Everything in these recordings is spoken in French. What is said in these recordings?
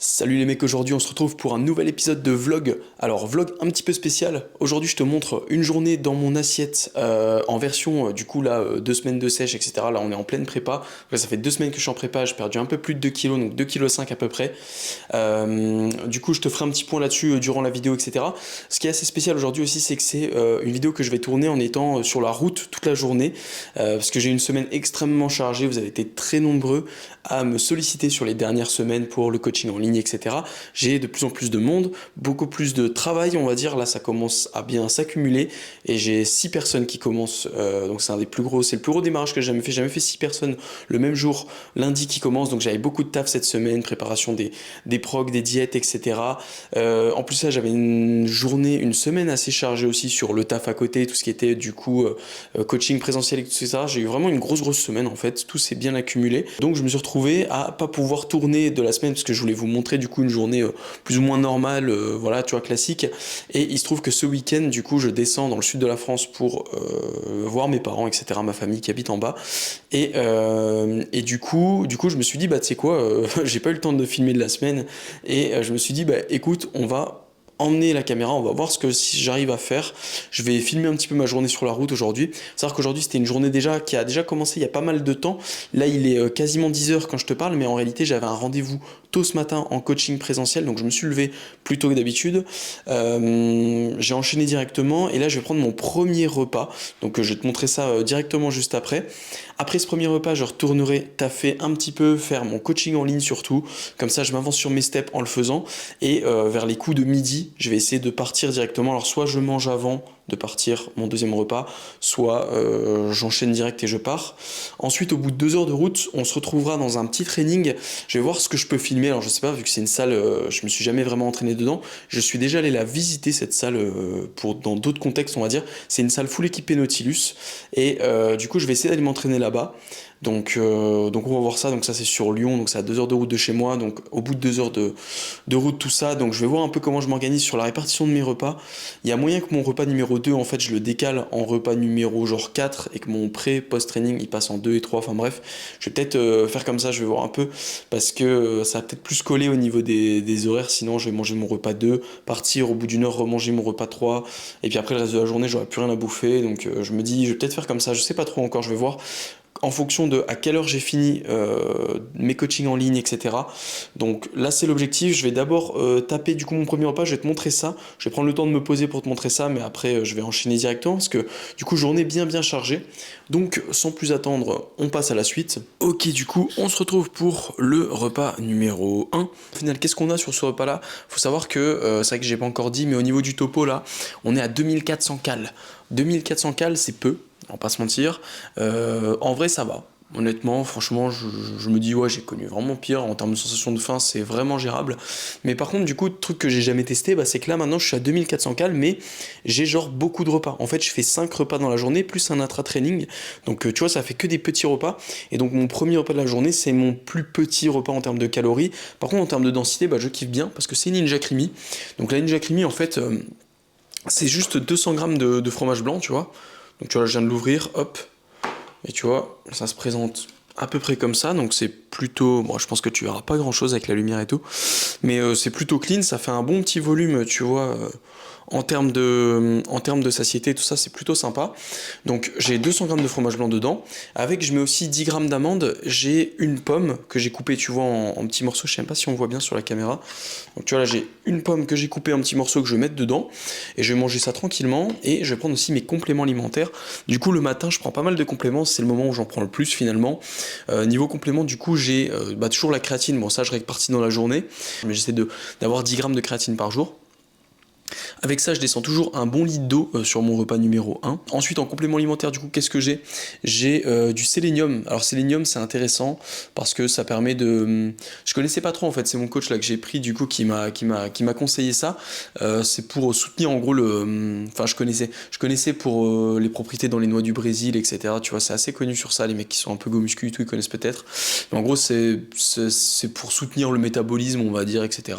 Salut les mecs, aujourd'hui on se retrouve pour un nouvel épisode de vlog. Alors vlog un petit peu spécial, aujourd'hui je te montre une journée dans mon assiette en version du coup là 2 semaines de sèche etc. Là on est en pleine prépa, là, ça fait 2 semaines que je suis en prépa, j'ai perdu un peu plus de 2 kilos, donc 2,5 kg à peu près. Du coup je te ferai un petit point là-dessus durant la vidéo etc. Ce qui est assez spécial aujourd'hui aussi c'est que c'est une vidéo que je vais tourner en étant sur la route toute la journée parce que j'ai une semaine extrêmement chargée, vous avez été très nombreux à me solliciter sur les dernières semaines pour le coaching en ligne, etc. J'ai de plus en plus de monde, beaucoup plus de travail, on va dire. Là, ça commence à bien s'accumuler et j'ai 6 personnes qui commencent. Donc, c'est un des plus gros, c'est le plus gros démarrage que j'ai jamais fait. J'ai jamais fait 6 personnes le même jour, lundi qui commence. Donc, j'avais beaucoup de taf cette semaine, préparation des progs, des diètes, etc. En plus, là, j'avais une semaine assez chargée aussi sur le taf à côté, tout ce qui était du coup coaching présentiel, etc. J'ai eu vraiment une grosse semaine en fait. Tout s'est bien accumulé. Donc, je me suis retrouvé à pas pouvoir tourner de la semaine parce que je voulais vous montrer du coup une journée plus ou moins normale, voilà, tu vois, classique. Et il se trouve que ce week-end, du coup, je descends dans le sud de la France pour voir mes parents, etc., ma famille qui habite en bas. Et du coup, je me suis dit, bah, tu sais quoi, j'ai pas eu le temps de filmer de la semaine. Et je me suis dit, bah, écoute, on va emmener la caméra, on va voir ce que si j'arrive à faire. Je vais filmer un petit peu ma journée sur la route aujourd'hui. C'est-à-dire qu'aujourd'hui c'était une journée déjà qui a déjà commencé il y a pas mal de temps. Là il est quasiment 10 heures quand je te parle, mais en réalité j'avais un rendez-vous tôt ce matin en coaching présentiel, donc je me suis levé plus tôt que d'habitude. J'ai enchaîné directement et là je vais prendre mon premier repas. Donc je vais te montrer ça directement juste après. Après ce premier repas, je retournerai taffer un petit peu, faire mon coaching en ligne surtout. Comme ça je m'avance sur mes steps en le faisant. Et vers les coups de midi, je vais essayer de partir directement. Alors soit je mange avant de partir mon deuxième repas, soit j'enchaîne direct et je pars. Ensuite, au bout de 2 heures de route, on se retrouvera dans un petit training. Je vais voir ce que je peux filmer. Alors je sais pas, vu que c'est une salle, je me suis jamais vraiment entraîné dedans. Je suis déjà allé la visiter cette salle dans d'autres contextes, on va dire. C'est une salle full équipée Nautilus. Et du coup, je vais essayer d'aller m'entraîner là-bas. Donc on va voir ça, donc ça c'est sur Lyon, donc c'est à 2 heures de route de chez moi, donc au bout de 2 heures de route tout ça, donc je vais voir un peu comment je m'organise sur la répartition de mes repas. Il y a moyen que mon repas numéro 2 en fait je le décale en repas numéro genre 4 et que mon pré-post-training il passe en 2 et 3, enfin bref, je vais peut-être faire comme ça, je vais voir un peu, parce que ça va peut-être plus coller au niveau des horaires, sinon je vais manger mon repas 2, partir au bout d'une heure, remanger mon repas 3, et puis après le reste de la journée j'aurai plus rien à bouffer, donc je me dis je vais peut-être faire comme ça, je sais pas trop encore, je vais voir en fonction de à quelle heure j'ai fini mes coachings en ligne, etc. Donc là c'est l'objectif, je vais d'abord taper du coup mon premier repas, je vais te montrer ça, je vais prendre le temps de me poser pour te montrer ça, mais après je vais enchaîner directement parce que du coup journée bien chargée. Donc sans plus attendre, on passe à la suite. Ok, du coup on se retrouve pour le repas numéro 1. Au final, qu'est-ce qu'on a sur ce repas là? Faut savoir que, c'est vrai que j'ai pas encore dit, mais au niveau du topo là, on est à 2400 cales. 2400 cales c'est peu, on va pas se mentir. En vrai, ça va. Honnêtement, franchement, je me dis, ouais, j'ai connu vraiment pire. En termes de sensation de faim, c'est vraiment gérable. Mais par contre, du coup, le truc que j'ai jamais testé, bah, c'est que là, maintenant, je suis à 2400 cales, mais j'ai genre beaucoup de repas. En fait, je fais 5 repas dans la journée, plus un intra-training. Donc, tu vois, ça fait que des petits repas. Et donc, mon premier repas de la journée, c'est mon plus petit repas en termes de calories. Par contre, en termes de densité, bah, je kiffe bien parce que c'est une Ninja Creamy. Donc, la Ninja Creamy, en fait, c'est juste 200 grammes de fromage blanc, tu vois. Donc, tu vois, là, je viens de l'ouvrir, hop. Et tu vois, ça se présente à peu près comme ça, donc c'est plutôt... Bon, je pense que tu verras pas grand-chose avec la lumière et tout, mais c'est plutôt clean, ça fait un bon petit volume, tu vois, en termes de satiété, tout ça, c'est plutôt sympa. Donc j'ai 200 grammes de fromage blanc dedans, avec je mets aussi 10 grammes d'amandes, j'ai une pomme que j'ai coupée, tu vois, en petits morceaux, je sais même pas si on voit bien sur la caméra. Donc tu vois là, j'ai une pomme que j'ai coupée en petits morceaux que je vais mettre dedans, et je vais manger ça tranquillement, et je vais prendre aussi mes compléments alimentaires. Du coup, le matin, je prends pas mal de compléments, c'est le moment où j'en prends le plus finalement. Niveau complément, du coup, j'ai toujours la créatine, bon ça je répartis dans la journée, mais j'essaie d'avoir 10 grammes de créatine par jour. Avec ça, je descends toujours un bon litre d'eau sur mon repas numéro 1. Ensuite, en complément alimentaire, du coup, qu'est-ce que j'ai? J'ai du sélénium. Alors, sélénium, c'est intéressant parce que ça permet de... Je connaissais pas trop, en fait. C'est mon coach là que j'ai pris, du coup, qui m'a conseillé ça. C'est pour soutenir, en gros, le... Enfin, je connaissais pour les propriétés dans les noix du Brésil, etc. Tu vois, c'est assez connu sur ça. Les mecs qui sont un peu go muscu et tout, ils connaissent peut-être. Mais en gros, c'est pour soutenir le métabolisme, on va dire, etc.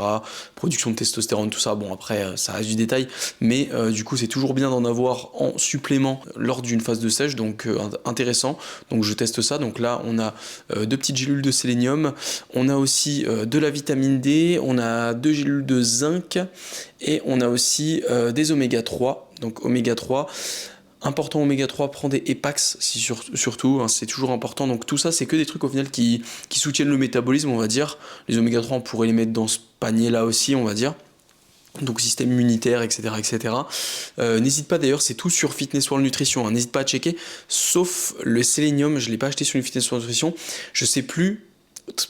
Production de testostérone, tout ça. Bon, après, ça reste du détail. détail, mais du coup c'est toujours bien d'en avoir en supplément lors d'une phase de sèche, donc intéressant. Donc je teste ça. Donc là on a 2 petites gélules de sélénium, on a aussi de la vitamine D, on a 2 gélules de zinc et on a aussi des oméga 3. Donc oméga 3. Important oméga 3, prends des Epax surtout, hein, c'est toujours important. Donc tout ça, c'est que des trucs au final qui soutiennent le métabolisme, on va dire. Les oméga 3, on pourrait les mettre dans ce panier-là aussi, on va dire. Donc système immunitaire, etc. etc. N'hésite pas d'ailleurs, c'est tout sur Fitness World Nutrition, hein, n'hésite pas à checker, sauf le sélénium, je ne l'ai pas acheté sur une Fitness World Nutrition. Je sais plus,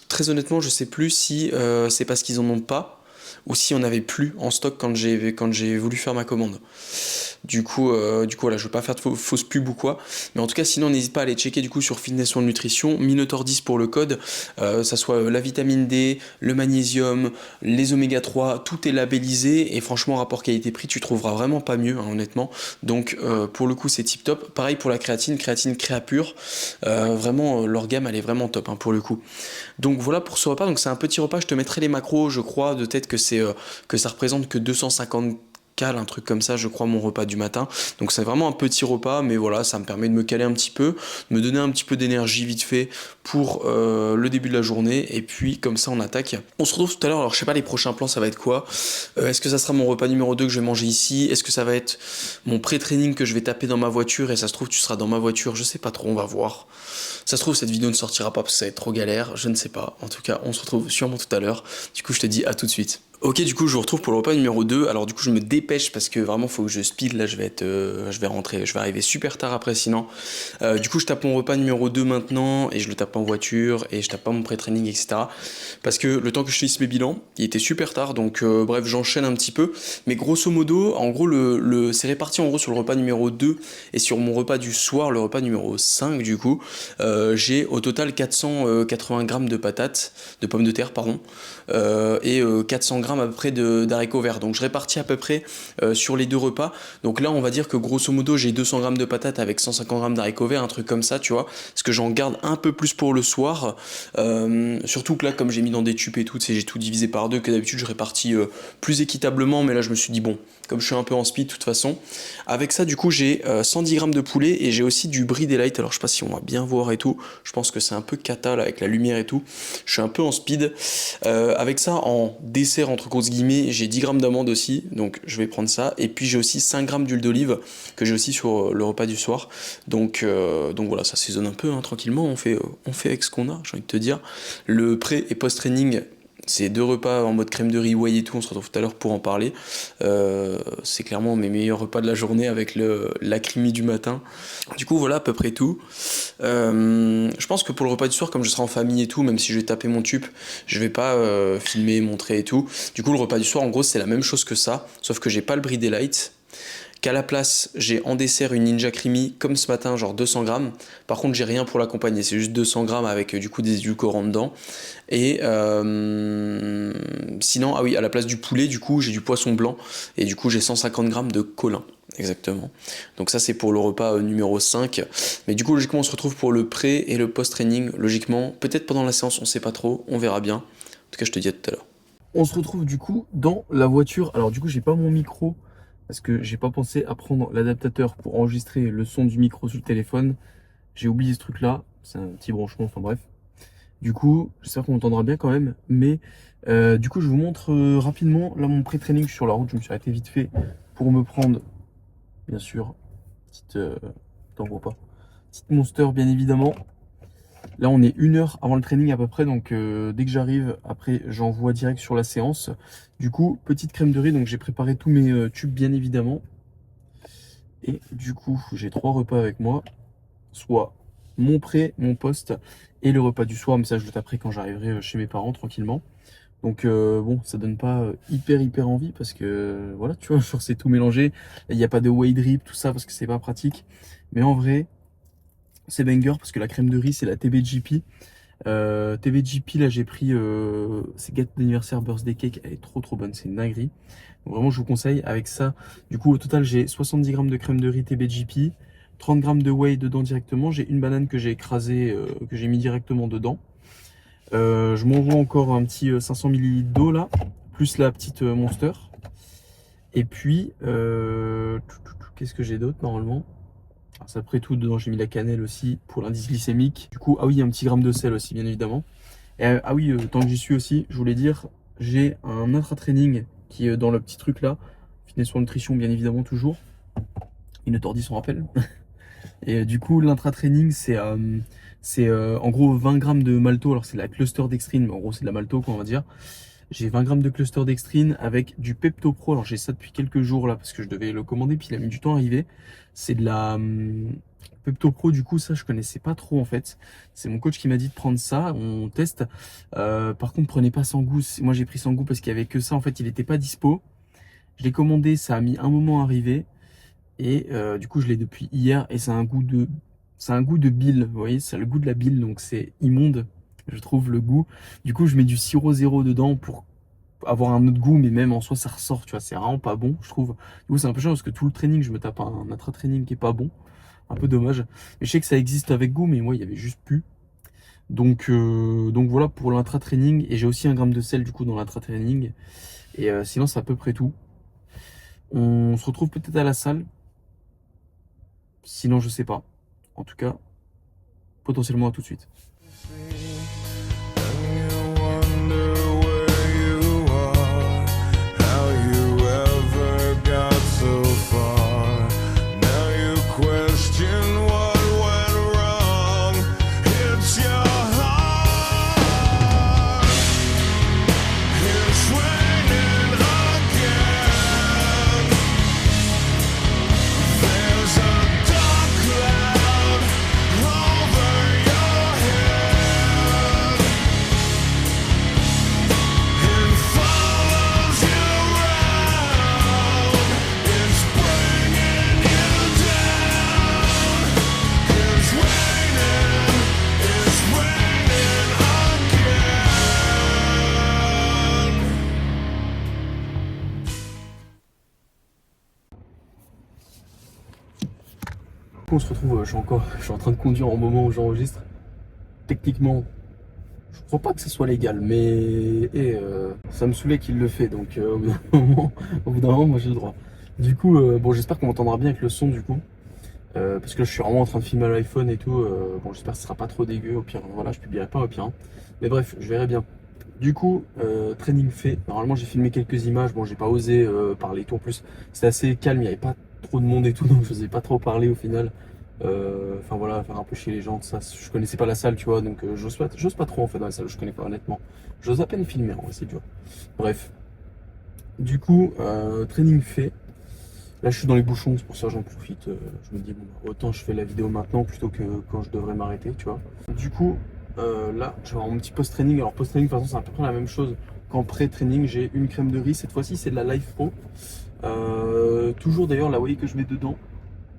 très honnêtement, je sais plus si c'est parce qu'ils en ont pas, ou si on avait plus en stock quand j'ai voulu faire ma commande. Du coup, voilà, je veux pas faire de fausse pub ou quoi. Mais en tout cas, sinon, n'hésite pas à aller checker du coup sur Fitness World Nutrition, Minotaur 10 pour le code. Ça soit la vitamine D, le magnésium, les oméga 3, tout est labellisé. Et franchement, rapport qualité-prix, tu trouveras vraiment pas mieux, hein, honnêtement. Donc, pour le coup, c'est tip top. Pareil pour la créatine Créapure. Vraiment, leur gamme, elle est vraiment top, hein, pour le coup. Donc voilà pour ce repas. Donc c'est un petit repas. Je te mettrai les macros, je crois, de tête que ça représente que 250 cale, un truc comme ça, je crois, mon repas du matin. Donc c'est vraiment un petit repas, mais voilà, ça me permet de me caler un petit peu, de me donner un petit peu d'énergie vite fait pour le début de la journée, et puis comme ça on attaque. On se retrouve tout à l'heure. Alors je sais pas les prochains plans, ça va être quoi. Est-ce que ça sera mon repas numéro 2 que je vais manger ici? Est-ce que ça va être mon pré-training que je vais taper dans ma voiture, et ça se trouve tu seras dans ma voiture? Je sais pas trop, on va voir. Ça se trouve cette vidéo ne sortira pas parce que ça va être trop galère, je ne sais pas. En tout cas, on se retrouve sûrement tout à l'heure. Du coup, je te dis à tout de suite. Ok, du coup, je vous retrouve pour le repas numéro 2. Alors, du coup, je me dépêche parce que vraiment, faut que je speed. Là, je vais rentrer, je vais arriver super tard après sinon. Du coup, je tape mon repas numéro 2 maintenant et je le tape en voiture et je tape pas mon pré-training, etc. Parce que le temps que je finisse mes bilans, il était super tard. Donc, bref, j'enchaîne un petit peu. Mais grosso modo, en gros, c'est réparti en gros sur le repas numéro 2 et sur mon repas du soir, le repas numéro 5, du coup. J'ai au total 480 grammes de patates, de pommes de terre, pardon, et 400 grammes à peu près d'haricots verts. Donc je répartis à peu près sur les deux repas. Donc là, on va dire que grosso modo, j'ai 200 grammes de patates avec 150 grammes d'haricots verts, un truc comme ça, tu vois. Parce que j'en garde un peu plus pour le soir. Surtout que là, comme j'ai mis dans des tubes et tout, j'ai tout divisé par deux, que d'habitude je répartis plus équitablement. Mais là, je me suis dit, bon, comme je suis un peu en speed de toute façon. Avec ça, du coup, j'ai 110 grammes de poulet et j'ai aussi du brie daylight. Alors je sais pas si on va bien voir et tout. Je pense que c'est un peu cata là avec la lumière et tout. Je suis un peu en speed. Avec ça, en dessert entre grosses guillemets, j'ai 10 grammes d'amandes aussi, donc je vais prendre ça. Et puis j'ai aussi 5 grammes d'huile d'olive que j'ai aussi sur le repas du soir. Donc voilà, ça saisonne un peu, hein, tranquillement. On fait avec ce qu'on a, j'ai envie de te dire. Le pré et post-training, c'est 2 repas en mode crème de riz, whey et tout, on se retrouve tout à l'heure pour en parler. C'est clairement mes meilleurs repas de la journée avec la creamy du matin. Du coup, voilà à peu près tout. Je pense que pour le repas du soir, comme je serai en famille et tout, même si je vais taper mon tube, je vais pas filmer, montrer et tout. Du coup, le repas du soir, en gros, c'est la même chose que ça, sauf que j'ai pas le brie daylight. Qu'à la place, j'ai en dessert une Ninja Creamy comme ce matin, genre 200 grammes. Par contre, j'ai rien pour l'accompagner, c'est juste 200 grammes avec du coup des édulcorants dedans. Et sinon, ah oui, à la place du poulet, du coup, j'ai du poisson blanc et du coup, j'ai 150 grammes de colin. Exactement. Donc ça, c'est pour le repas numéro 5. Mais du coup, logiquement, on se retrouve pour le pré et le post-training. Logiquement, peut-être pendant la séance, on sait pas trop, on verra bien. En tout cas, je te dis à tout à l'heure. On se retrouve du coup dans la voiture. Alors du coup, j'ai pas mon micro parce que j'ai pas pensé à prendre l'adaptateur pour enregistrer le son du micro sur le téléphone. J'ai oublié ce truc-là. C'est un petit branchement, enfin bref. Du coup, j'espère qu'on m'entendra bien quand même. Mais du coup, je vous montre rapidement. Là, mon pré-training sur la route, je me suis arrêté vite fait pour me prendre, bien sûr, petite... t'en vois pas. Petite Monster, bien évidemment. Là, on est 1 heure avant le training à peu près, donc dès que j'arrive, après, j'envoie direct sur la séance. Du coup, petite crème de riz, donc j'ai préparé tous mes tubes, bien évidemment. Et du coup, j'ai 3 repas avec moi, soit mon pré, mon post et le repas du soir, mais ça, je le taperai quand j'arriverai chez mes parents, tranquillement. Donc bon, ça donne pas hyper envie parce que, voilà, tu vois, genre c'est tout mélangé. Il n'y a pas de whey drip, tout ça, parce que c'est pas pratique. Mais en vrai... c'est banger parce que la crème de riz c'est la TBJP. TBJP là j'ai pris c'est gâteau d'anniversaire birthday cake, elle est trop bonne, c'est une dinguerie. Donc, vraiment je vous conseille avec ça. Du coup au total j'ai 70 grammes de crème de riz TBJP, 30 grammes de whey dedans directement. J'ai une banane que j'ai écrasée, que j'ai mis directement dedans. Je m'envoie encore un petit 500 ml d'eau là, plus la petite Monster. Et puis, qu'est-ce que j'ai d'autre normalement? Alors, c'est après tout, dedans j'ai mis la cannelle aussi pour l'indice glycémique. Du coup, ah oui, un petit gramme de sel aussi, bien évidemment. Et, ah oui, tant que j'y suis aussi, je voulais dire, j'ai un intra-training qui est dans le petit truc là. Fitness for Nutrition, bien évidemment, toujours. Une tordis, son rappel. Et du coup, l'intra-training, c'est en gros 20 grammes de malto. Alors, c'est la cluster dextrine, mais en gros, c'est de la malto, quoi, on va dire. J'ai 20 grammes de cluster dextrine avec du Pepto Pro. Alors, j'ai ça depuis quelques jours là parce que je devais le commander, puis il a mis du temps à arriver. C'est de la Pepto Pro, du coup, ça, je connaissais pas trop en fait. C'est mon coach qui m'a dit de prendre ça. On teste. Par contre, prenez pas sans goût. Moi, j'ai pris sans goût parce qu'il y avait que ça. En fait, il était pas dispo. Je l'ai commandé, ça a mis un moment à arriver. Et du coup, je l'ai depuis hier et c'est un goût de bile. Vous voyez, c'est le goût de la bile, donc c'est immonde. Je trouve le goût. Du coup, je mets du sirop zéro dedans pour avoir un autre goût, mais même en soi, ça ressort. Tu vois, c'est vraiment pas bon, je trouve. Du coup, c'est un peu chiant parce que tout le training, je me tape un intra-training qui est pas bon. Un peu dommage. Mais je sais que ça existe avec goût, mais moi, il y avait juste plus. Donc voilà pour l'intra-training. Et j'ai aussi 1 gramme de sel du coup dans l'intra-training. Et sinon, c'est à peu près tout. On se retrouve peut-être à la salle. Sinon, je sais pas. En tout cas, potentiellement à tout de suite. On se retrouve, je suis en train de conduire au moment où j'enregistre. Techniquement, je crois pas que ce soit légal, mais ça me saoulait qu'il le fait, donc au bout d'un moment, moi j'ai le droit. Du coup, bon, j'espère qu'on m'entendra bien avec le son du coup, parce que là, je suis vraiment en train de filmer à l'iPhone et tout. Bon, j'espère que ce sera pas trop dégueu. Au pire, voilà, je publierai pas au pire. Hein. Mais bref, je verrai bien. Du coup, training fait. Normalement, j'ai filmé quelques images. Bon, j'ai pas osé parler et tout. En plus, c'était assez calme. Il n'y avait pas trop de monde et tout, donc je n'osais pas trop parler au final. Enfin voilà, faire un peu chier les gens. Ça, je connaissais pas la salle, tu vois. Donc j'ose pas trop en fait dans la salle. Je connais pas honnêtement. J'ose à peine filmer. En vrai, c'est dur. Bref. Du coup, training fait. Là, je suis dans les bouchons. C'est pour ça que j'en profite. Je me dis bon, autant je fais la vidéo maintenant plutôt que quand je devrais m'arrêter, tu vois. Du coup. Là, je vais avoir mon petit post-training. Alors, post-training, de toute façon, c'est à peu près la même chose qu'en pré-training. J'ai une crème de riz. Cette fois-ci, c'est de la Life Pro. Toujours d'ailleurs, la whey que je mets dedans,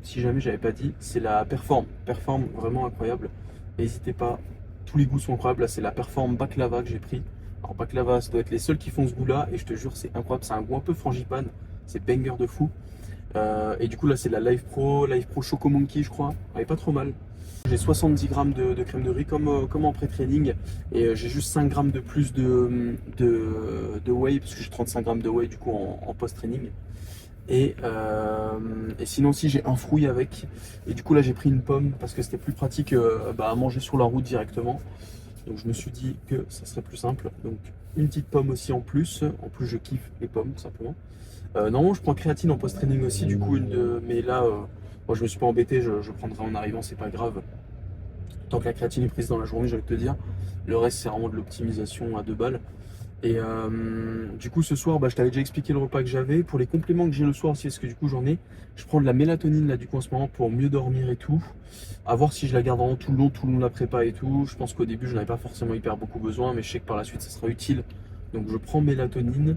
si jamais j'avais pas dit, c'est la Perform. Perform, vraiment incroyable. N'hésitez pas, tous les goûts sont incroyables. Là, c'est la Perform Baklava que j'ai pris. Alors, Baklava, ça doit être les seuls qui font ce goût-là. Et je te jure, c'est incroyable. C'est un goût un peu frangipane. C'est banger de fou. Et du coup, là, c'est la Life Pro Choco Monkey, je crois. Elle est pas trop mal. J'ai 70 grammes de crème de riz comme en pré-training et j'ai juste 5 grammes de plus de whey parce que j'ai 35 grammes de whey du coup en post-training. Et sinon aussi j'ai un fruit avec et du coup là j'ai pris une pomme parce que c'était plus pratique à manger sur la route directement. Donc je me suis dit que ça serait plus simple. Donc une petite pomme aussi en plus. En plus je kiffe les pommes tout simplement. Non, je prends créatine en post-training aussi du coup mais là moi je me suis pas embêté, je prendrai en arrivant, c'est pas grave. Tant que la créatine est prise dans la journée, j'ai envie de te dire. Le reste, c'est vraiment de l'optimisation à 2 balles. Et du coup, ce soir, je t'avais déjà expliqué le repas que j'avais. Pour les compléments que j'ai le soir aussi, parce que du coup, j'en ai. Je prends de la mélatonine là, du coup, en ce moment pour mieux dormir et tout. À voir si je la garde vraiment tout le long de la prépa et tout. Je pense qu'au début, je n'avais pas forcément hyper beaucoup besoin, mais je sais que par la suite, ça sera utile. Donc, je prends mélatonine.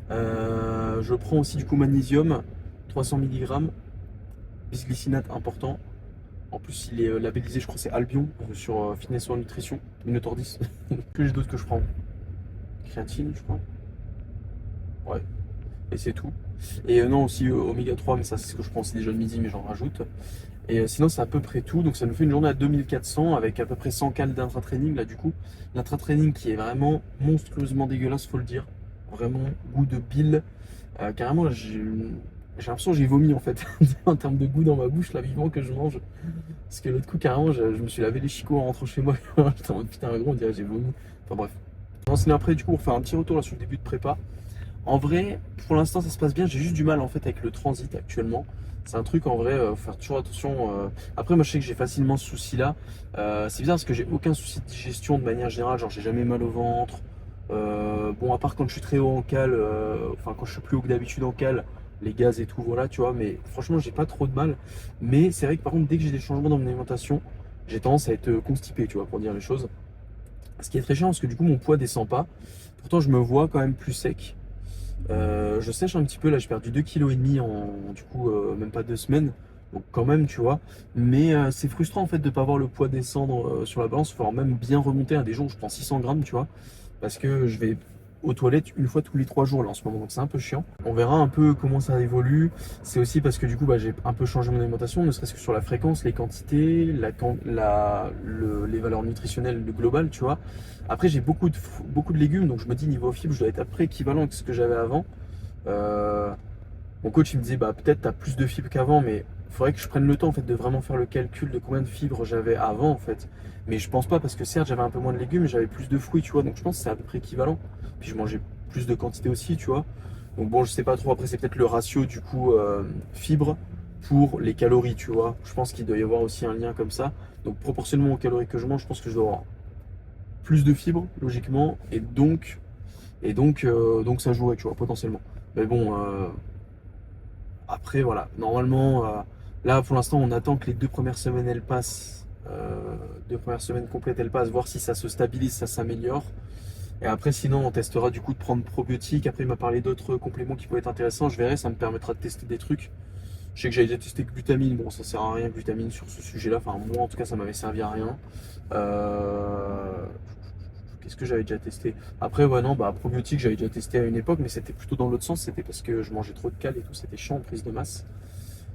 Je prends aussi du coup magnésium, 300 mg. Bisglycinate important. En plus, il est labellisé, je crois, c'est Albion sur Fitness or Nutrition, Minotaur 10. Que j'ai d'autres que je prends? Créatine, je crois. Ouais. Et c'est tout. Et non, aussi Oméga 3, mais ça, c'est ce que je prends aussi déjà le midi, mais j'en rajoute. Et sinon, c'est à peu près tout. Donc, ça nous fait une journée à 2400 avec à peu près 100 cales d'intra-training. Là, du coup, l'intra-training qui est vraiment monstrueusement dégueulasse, faut le dire. vraiment goût de bile. Carrément, j'ai l'impression que j'ai vomi en fait, en termes de goût dans ma bouche, là, vivant que je mange. Parce que l'autre coup, carrément, je me suis lavé les chicots en rentrant chez moi. J'étais en mode putain, gros, on dirait que j'ai vomi. Enfin bref. Non, sinon après, du coup, on fait un petit retour là sur le début de prépa. En vrai, pour l'instant, ça se passe bien. J'ai juste du mal en fait avec le transit actuellement. C'est un truc en vrai, faut faire toujours attention. Après, moi, je sais que j'ai facilement ce souci-là. C'est bizarre parce que j'ai aucun souci de digestion de manière générale. Genre, j'ai jamais mal au ventre. Bon, à part quand je suis très haut en cale, enfin, quand je suis plus haut que d'habitude en cale, les gaz et tout, voilà, tu vois. Mais franchement, j'ai pas trop de mal. Mais c'est vrai que par contre, dès que j'ai des changements dans mon alimentation, j'ai tendance à être constipé, tu vois, pour dire les choses. Ce qui est très chiant parce que du coup, mon poids descend pas. Pourtant, je me vois quand même plus sec. Je sèche un petit peu, là j'ai perdu 2,5 kg en du coup même pas 2 semaines. Donc quand même tu vois. Mais c'est frustrant en fait de pas voir le poids descendre sur la balance. Il faut même bien remonter à des jours où je prends 600 grammes tu vois. Parce que je vais aux toilettes une fois tous les 3 jours là en ce moment. Donc c'est un peu chiant. On verra un peu comment ça évolue. C'est aussi parce que du coup bah, j'ai un peu changé mon alimentation, ne serait-ce que sur la fréquence, les quantités, les valeurs nutritionnelles, le global tu vois. Après, j'ai beaucoup de légumes, donc je me dis niveau fibres, je dois être à peu près équivalent avec ce que j'avais avant. Euh, Mon coach il me disait bah peut-être tu as plus de fibres qu'avant, mais il faudrait que je prenne le temps en fait de vraiment faire le calcul de combien de fibres j'avais avant en fait. Mais je pense pas parce que certes j'avais un peu moins de légumes, mais j'avais plus de fruits, tu vois. Donc je pense que c'est à peu près équivalent. Puis je mangeais plus de quantité aussi, tu vois. Donc bon, je sais pas trop. Après c'est peut-être le ratio du coup fibres pour les calories, tu vois. Je pense qu'il doit y avoir aussi un lien comme ça. Donc proportionnellement aux calories que je mange, je pense que je dois avoir plus de fibres logiquement donc ça jouerait, tu vois, potentiellement. Mais bon, après, voilà. Normalement, là, pour l'instant, on attend que les 2 premières semaines, elles passent. 2 premières semaines complètes, elles passent, voir si ça se stabilise, ça s'améliore. Et après, sinon, on testera du coup de prendre probiotiques. Après, il m'a parlé d'autres compléments qui pourraient être intéressants. Je verrai, ça me permettra de tester des trucs. Je sais que j'avais déjà testé glutamine. Bon, ça sert à rien, glutamine, sur ce sujet-là. Enfin, moi, en tout cas, ça m'avait servi à rien. Euh, Qu'est-ce que j'avais déjà testé? Après, ouais, non, bah, probiotiques, j'avais déjà testé à une époque, mais c'était plutôt dans l'autre sens. C'était parce que je mangeais trop de cales et tout, c'était chiant en prise de masse.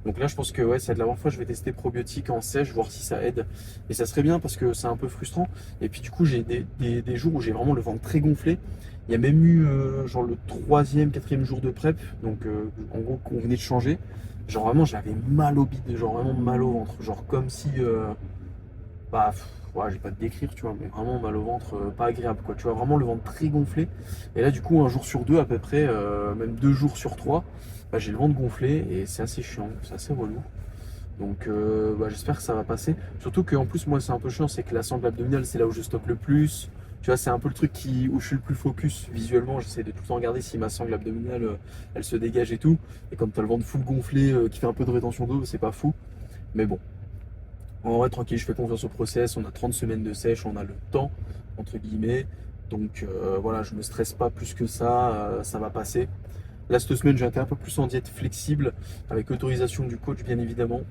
Donc là, je pense que ouais, c'est de la première fois, je vais tester probiotiques en sèche, voir si ça aide. Et ça serait bien parce que c'est un peu frustrant. Et puis du coup, j'ai des jours où j'ai vraiment le ventre très gonflé. Il y a même eu genre le troisième, quatrième jour de prep, donc en gros qu'on venait de changer. Genre vraiment, j'avais mal au bide, genre vraiment mal au ventre. Genre comme si bah, ouais, j'ai pas te décrire, tu vois, mais vraiment mal au ventre, pas agréable, quoi. Tu vois, vraiment le ventre très gonflé. Et là, du coup, un jour sur deux, à peu près, même 2 jours sur trois, bah, j'ai le ventre gonflé et c'est assez chiant, c'est assez relou. Donc, bah, j'espère que ça va passer. Surtout qu'en plus, moi, c'est un peu chiant, c'est que la sangle abdominale, c'est là où je stocke le plus. Tu vois, c'est un peu le truc où je suis le plus focus visuellement. J'essaie de tout le temps regarder si ma sangle abdominale, elle se dégage et tout. Et quand t'as le ventre full gonflé, qui fait un peu de rétention d'eau, c'est pas fou. Mais bon, en vrai, tranquille, je fais confiance au process. On a 30 semaines de sèche, on a le temps, entre guillemets. Donc voilà, je me stresse pas plus que ça va passer. Là, cette semaine, j'ai été un peu plus en diète flexible, avec autorisation du coach, bien évidemment.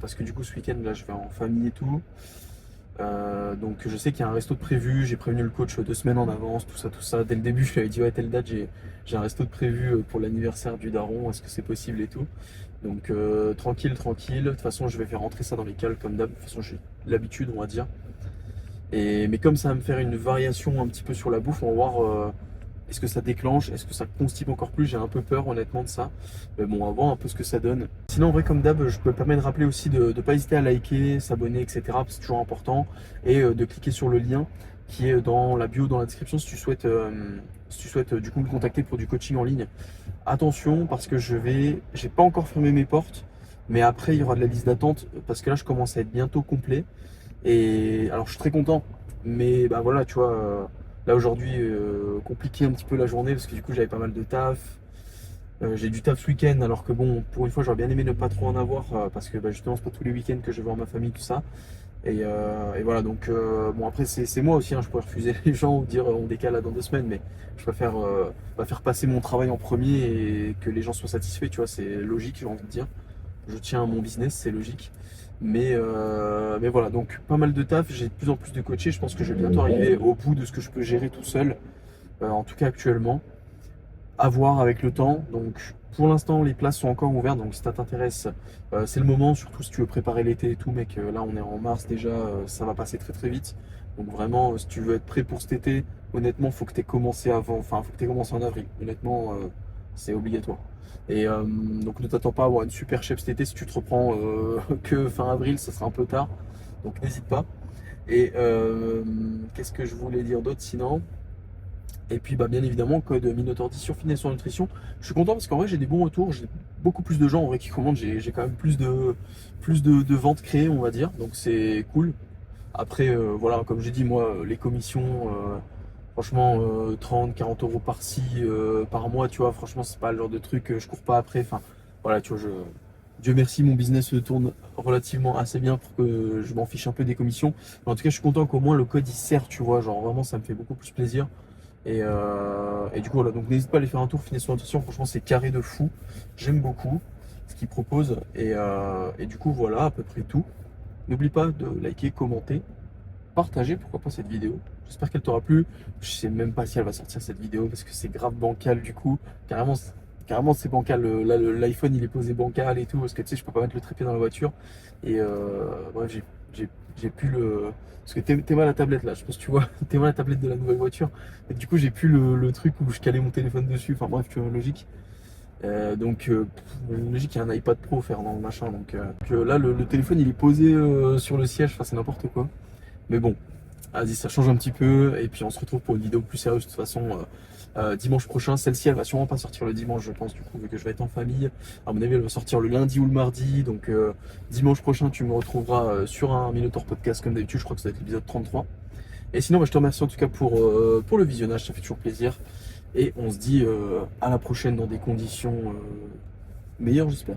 Parce que du coup, ce week-end, là, je vais en famille et tout. Donc je sais qu'il y a un resto de prévu, j'ai prévenu le coach 2 semaines en avance, tout ça, tout ça. Dès le début, je lui avais dit, ouais, telle date, j'ai un resto de prévu pour l'anniversaire du daron, est-ce que c'est possible et tout. Donc tranquille, tranquille. De toute façon, je vais faire rentrer ça dans les cales comme d'hab. De toute façon, j'ai l'habitude, on va dire. Mais comme ça va me faire une variation un petit peu sur la bouffe, on va voir est-ce que ça déclenche, est-ce que ça constipe encore plus. J'ai un peu peur honnêtement de ça. Mais bon, on va voir un peu ce que ça donne. Sinon, en vrai, comme d'hab, je peux me permettre de rappeler aussi de ne pas hésiter à liker, s'abonner, etc. C'est toujours important. Et de cliquer sur le lien qui est dans la bio, dans la description si tu souhaites du coup me contacter pour du coaching en ligne. Attention parce que j'ai pas encore fermé mes portes, mais après il y aura de la liste d'attente parce que là je commence à être bientôt complet. Et alors je suis très content, mais bah voilà, tu vois, là aujourd'hui compliqué un petit peu la journée parce que du coup j'avais pas mal de taf. J'ai du taf ce week-end alors que bon, pour une fois j'aurais bien aimé ne pas trop en avoir parce que bah, justement c'est pas tous les week-ends que je vais voir ma famille, tout ça. Et voilà, donc bon après c'est moi aussi, hein, je pourrais refuser les gens ou dire on décale à dans 2 semaines, mais je préfère faire passer mon travail en premier et que les gens soient satisfaits, tu vois, c'est logique, j'ai envie de dire. Je tiens à mon business, c'est logique. Mais voilà, donc pas mal de taf, j'ai de plus en plus de coachés, je pense que je vais bientôt arriver au bout de ce que je peux gérer tout seul, en tout cas actuellement à voir avec le temps. Donc pour l'instant, les places sont encore ouvertes. Donc si ça t'intéresse, c'est le moment. Surtout si tu veux préparer l'été et tout, mec. Là, on est en mars déjà. Ça va passer très très vite. Donc vraiment, si tu veux être prêt pour cet été, honnêtement, faut que tu aies commencé avant, enfin, faut que tu aies commencé en avril. Honnêtement, c'est obligatoire. Et donc ne t'attends pas à avoir une super shape cet été. Si tu te reprends que fin avril, ça sera un peu tard. Donc n'hésite pas. Et qu'est-ce que je voulais dire d'autre sinon? Et puis bah, bien évidemment, code Minotaur 10 sur Finesse sur Nutrition. Je suis content parce qu'en vrai j'ai des bons retours, j'ai beaucoup plus de gens en vrai qui commandent, j'ai quand même plus de ventes créées on va dire, donc c'est cool. Après voilà, comme j'ai dit moi, les commissions, franchement 30-40 € par-ci, par mois, tu vois, franchement c'est pas le genre de truc que je cours pas après. Enfin voilà, tu vois, Dieu merci, mon business se tourne relativement assez bien pour que je m'en fiche un peu des commissions. Mais en tout cas, je suis content qu'au moins le code il sert, tu vois, genre vraiment ça me fait beaucoup plus plaisir. Et du coup, voilà, donc n'hésite pas à aller faire un tour, Finesse sur Nutrition, franchement, c'est carré de fou. J'aime beaucoup ce qu'ils proposent. Et du coup, voilà, à peu près tout. N'oublie pas de liker, commenter, partager, pourquoi pas cette vidéo. J'espère qu'elle t'aura plu. Je sais même pas si elle va sortir cette vidéo parce que c'est grave bancal du coup. Carrément, carrément c'est bancal. Là, l'iPhone il est posé bancal et tout parce que tu sais, je peux pas mettre le trépied dans la voiture. Et bref, j'ai plus le. Parce que t'es mal à la tablette là, je pense que tu vois, t'es mal à la tablette de la nouvelle voiture. Et du coup, j'ai plus le truc où je calais mon téléphone dessus. Enfin bref, tu vois, logique. Logique, il y a un iPad Pro faire dans le machin. Donc là, le téléphone il est posé sur le siège. Enfin, c'est n'importe quoi. Mais bon, vas-y, ça change un petit peu. Et puis on se retrouve pour une vidéo plus sérieuse de toute façon dimanche prochain. Celle-ci, elle va sûrement pas sortir le dimanche, je pense, du coup, vu que je vais être en famille. À mon avis, elle va sortir le lundi ou le mardi. Donc dimanche prochain, tu me retrouveras sur un Minotaur Podcast comme d'habitude. Je crois que ça va être l'épisode 33. Et sinon, bah, je te remercie en tout cas pour le visionnage. Ça fait toujours plaisir. Et on se dit à la prochaine dans des conditions meilleures, j'espère.